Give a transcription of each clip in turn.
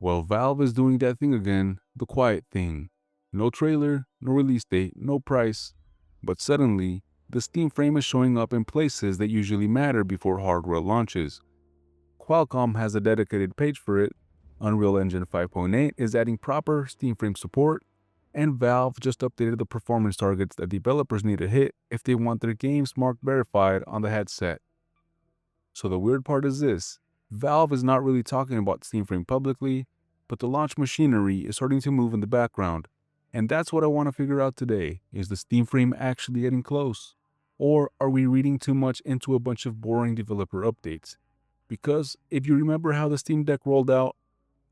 Well, Valve is doing that thing again, the quiet thing. No trailer, no release date, no price. But suddenly, the Steam Frame is showing up in places that usually matter before hardware launches. Qualcomm has a dedicated page for it, Unreal Engine 5.8 is adding proper Steam Frame support, and Valve just updated the performance targets that developers need to hit if they want their games marked verified on the headset. So the weird part is this: Valve is not really talking about Steam Frame publicly, but the launch machinery is starting to move in the background. And that's what I want to figure out today. Is the Steam Frame actually getting close? Or are we reading too much into a bunch of boring developer updates? Because if you remember how the Steam Deck rolled out,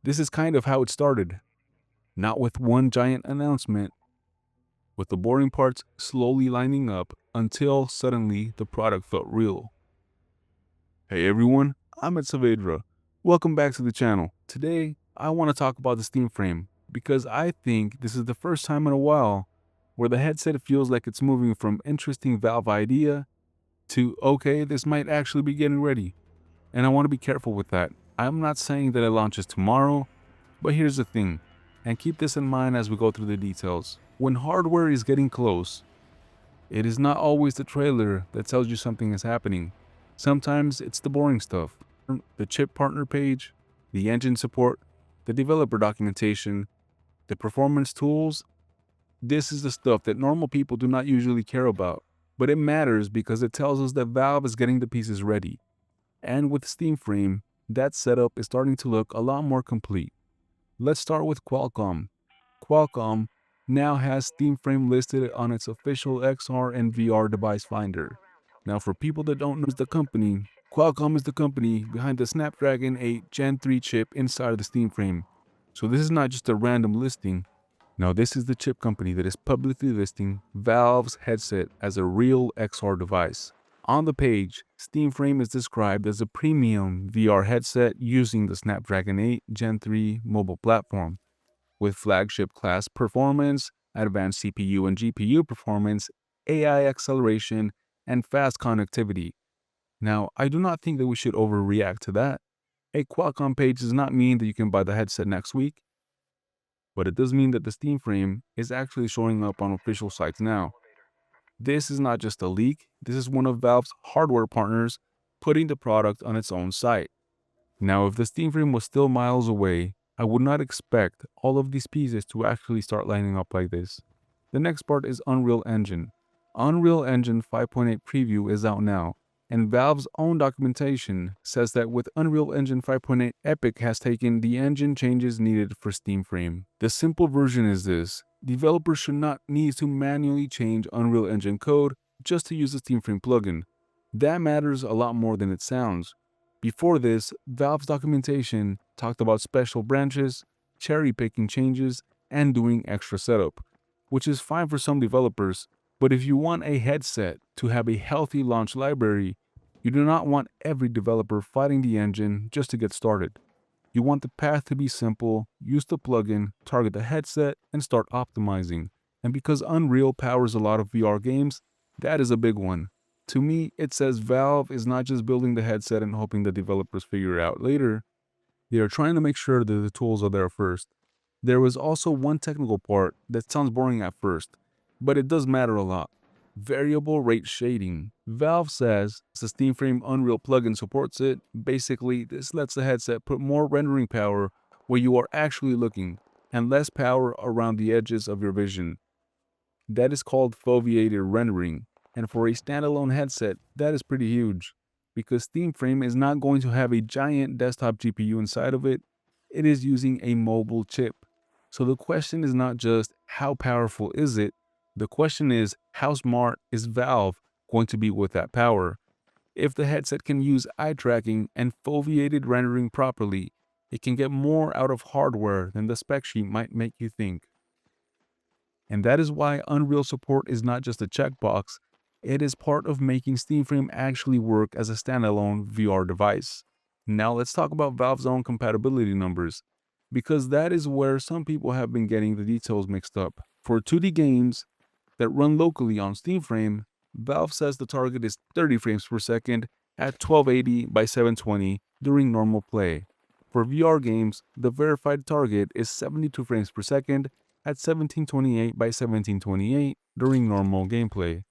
this is kind of how it started. Not with one giant announcement, with the boring parts slowly lining up until suddenly the product felt real. Hey everyone, I'm at Saavedra. Welcome back to the channel. Today, I want to talk about the Steam Frame because I think this is the first time in a while where the headset feels like it's moving from interesting Valve idea to, okay, this might actually be getting ready. And I want to be careful with that. I'm not saying that it launches tomorrow, but here's the thing, and keep this in mind as we go through the details. When hardware is getting close, it is not always the trailer that tells you something is happening. Sometimes it's the boring stuff. The chip partner page, the engine support, the developer documentation, the performance tools. This is the stuff that normal people do not usually care about. But it matters because it tells us that Valve is getting the pieces ready. And with Steam Frame, that setup is starting to look a lot more complete. Let's start with Qualcomm. Qualcomm now has Steam Frame listed on its official XR and VR device finder. Now, for people that don't know the company, Qualcomm is the company behind the Snapdragon 8 Gen 3 chip inside of the Steam Frame. So this is not just a random listing. No, this is the chip company that is publicly listing Valve's headset as a real XR device. On the page, Steam Frame is described as a premium VR headset using the Snapdragon 8 Gen 3 mobile platform, with flagship class performance, advanced CPU and GPU performance, AI acceleration, and fast connectivity. Now, I do not think that we should overreact to that. A Qualcomm page does not mean that you can buy the headset next week, but it does mean that the Steam Frame is actually showing up on official sites now. This is not just a leak, this is one of Valve's hardware partners putting the product on its own site. Now, if the Steam Frame was still miles away, I would not expect all of these pieces to actually start lining up like this. The next part is Unreal Engine. Unreal Engine 5.8 preview is out now, and Valve's own documentation says that with Unreal Engine 5.8, Epic has taken the engine changes needed for Steam Frame. The simple version is this: developers should not need to manually change Unreal Engine code just to use the Steam Frame plugin. That matters a lot more than it sounds. Before this, Valve's documentation talked about special branches, cherry-picking changes, and doing extra setup, which is fine for some developers, but if you want a headset to have a healthy launch library, you do not want every developer fighting the engine just to get started. You want the path to be simple, use the plugin, target the headset, and start optimizing. And because Unreal powers a lot of VR games, that is a big one. To me, it says Valve is not just building the headset and hoping the developers figure it out later. They are trying to make sure that the tools are there first. There was also one technical part that sounds boring at first, but it does matter a lot. Variable rate shading. Valve says the Steam Frame Unreal plugin supports it. Basically, this lets the headset put more rendering power where you are actually looking and less power around the edges of your vision. That is called foveated rendering. And for a standalone headset, that is pretty huge, because Steam Frame is not going to have a giant desktop GPU inside of it. It is using a mobile chip. So the question is not just how powerful is it, the question is how smart is Valve going to be with that power. If the headset can use eye tracking and foveated rendering properly, it can get more out of hardware than the spec sheet might make you think. And that is why Unreal support is not just a checkbox. It is part of making Steam Frame actually work as a standalone VR device. Now let's talk about Valve's own compatibility numbers, because that is where some people have been getting the details mixed up. For 2D games that run locally on Steam Frame, Valve says the target is 30 frames per second at 1280 by 720 during normal play. For VR games, the verified target is 72 frames per second at 1728 by 1728 during normal gameplay.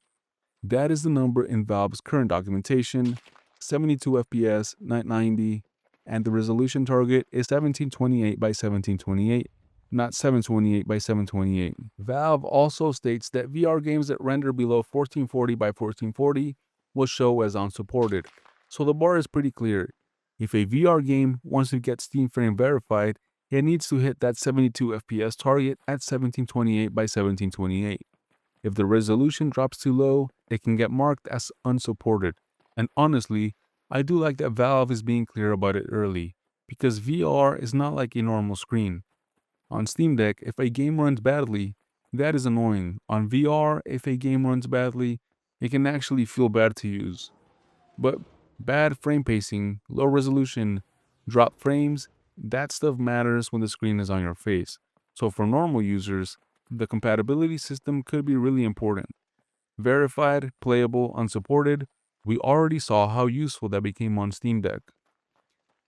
That is the number in Valve's current documentation, 72 FPS, 990, and the resolution target is 1728 by 1728, not 728 by 728. Valve also states that VR games that render below 1440 by 1440 will show as unsupported, so the bar is pretty clear. If a VR game wants to get Steam Frame verified, it needs to hit that 72 FPS target at 1728 by 1728. If the resolution drops too low, it can get marked as unsupported. And honestly, I do like that Valve is being clear about it early, because VR is not like a normal screen. On Steam Deck, if a game runs badly, that is annoying. On VR, if a game runs badly, it can actually feel bad to use. But bad frame pacing, low resolution, drop frames, that stuff matters when the screen is on your face. So for normal users, the compatibility system could be really important. Verified, playable, unsupported, we already saw how useful that became on Steam Deck.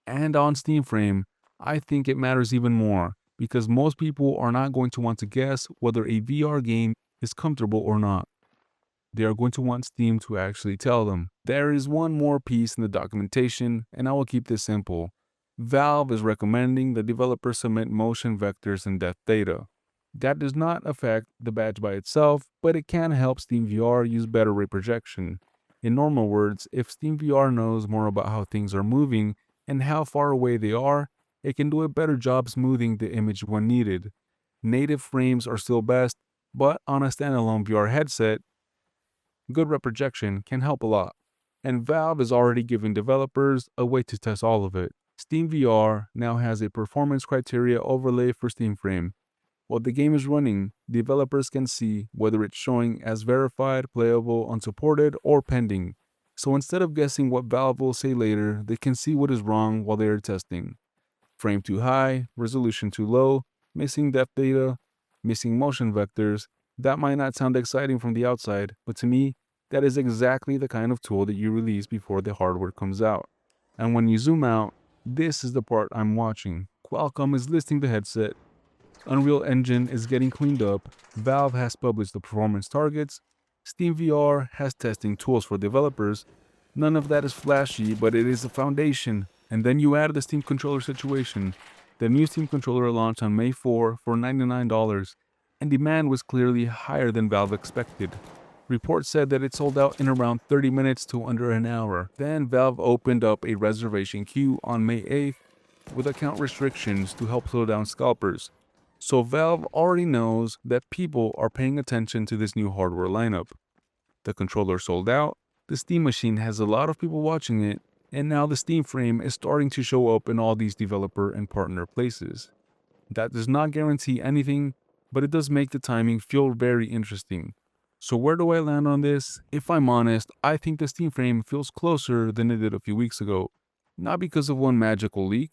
And on Steam Frame, I think it matters even more because most people are not going to want to guess whether a VR game is comfortable or not. They are going to want Steam to actually tell them. There is one more piece in the documentation, and I will keep this simple. Valve is recommending the developer submit motion vectors and depth data. That does not affect the badge by itself, but it can help SteamVR use better reprojection. In normal words, if SteamVR knows more about how things are moving and how far away they are, it can do a better job smoothing the image when needed. Native frames are still best, but on a standalone VR headset, good reprojection can help a lot. And Valve is already giving developers a way to test all of it. SteamVR now has a performance criteria overlay for Steam Frame. While the game is running, developers can see whether it's showing as verified, playable, unsupported, or pending. So instead of guessing what Valve will say later, they can see what is wrong while they are testing. Frame too high, resolution too low, missing depth data, missing motion vectors. That might not sound exciting from the outside, but to me, that is exactly the kind of tool that you release before the hardware comes out. And when you zoom out, this is the part I'm watching. Qualcomm is listing the headset. Unreal Engine is getting cleaned up, Valve has published the performance targets, SteamVR has testing tools for developers. None of that is flashy, but it is a foundation. And then you add the Steam controller situation. The new Steam controller launched on May 4 for $99, and demand was clearly higher than Valve expected. Reports said that it sold out in around 30 minutes to under an hour. Then Valve opened up a reservation queue on May 8th with account restrictions to help slow down scalpers. So Valve already knows that people are paying attention to this new hardware lineup. The controller sold out, the Steam machine has a lot of people watching it, and now the Steam Frame is starting to show up in all these developer and partner places. That does not guarantee anything, but it does make the timing feel very interesting. So where do I land on this? If I'm honest, I think the Steam Frame feels closer than it did a few weeks ago. Not because of one magical leak,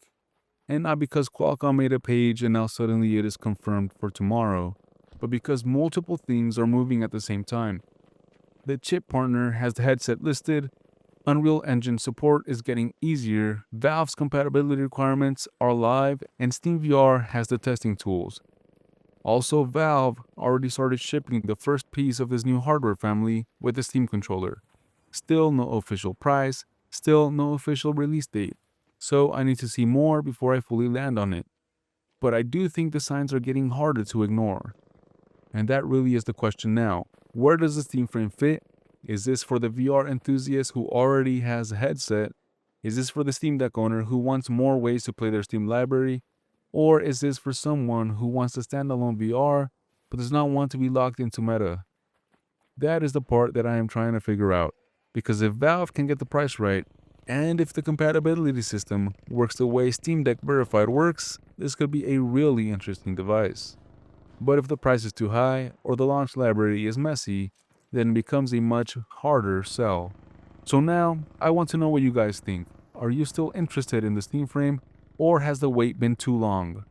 and not because Qualcomm made a page and now suddenly it is confirmed for tomorrow, but because multiple things are moving at the same time. The chip partner has the headset listed, Unreal Engine support is getting easier, Valve's compatibility requirements are live, and SteamVR has the testing tools. Also, Valve already started shipping the first piece of this new hardware family with the Steam controller. Still no official price, still no official release date. So I need to see more before I fully land on it. But I do think the signs are getting harder to ignore. And that really is the question now. Where does the Steam Frame fit? Is this for the VR enthusiast who already has a headset? Is this for the Steam Deck owner who wants more ways to play their Steam library? Or is this for someone who wants a standalone VR but does not want to be locked into Meta? That is the part that I am trying to figure out. Because if Valve can get the price right, and if the compatibility system works the way Steam Deck Verified works, this could be a really interesting device. But if the price is too high or the launch library is messy, then it becomes a much harder sell. So now, I want to know what you guys think. Are you still interested in the Steam Frame, or has the wait been too long?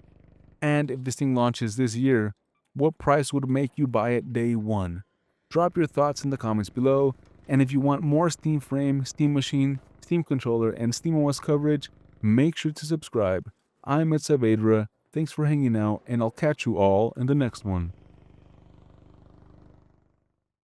And if this thing launches this year, what price would make you buy it day one? Drop your thoughts in the comments below, and if you want more Steam Frame, Steam Machine, Steam Controller, and SteamOS coverage, make sure to subscribe. I'm at Saavedra. Thanks for hanging out, and I'll catch you all in the next one.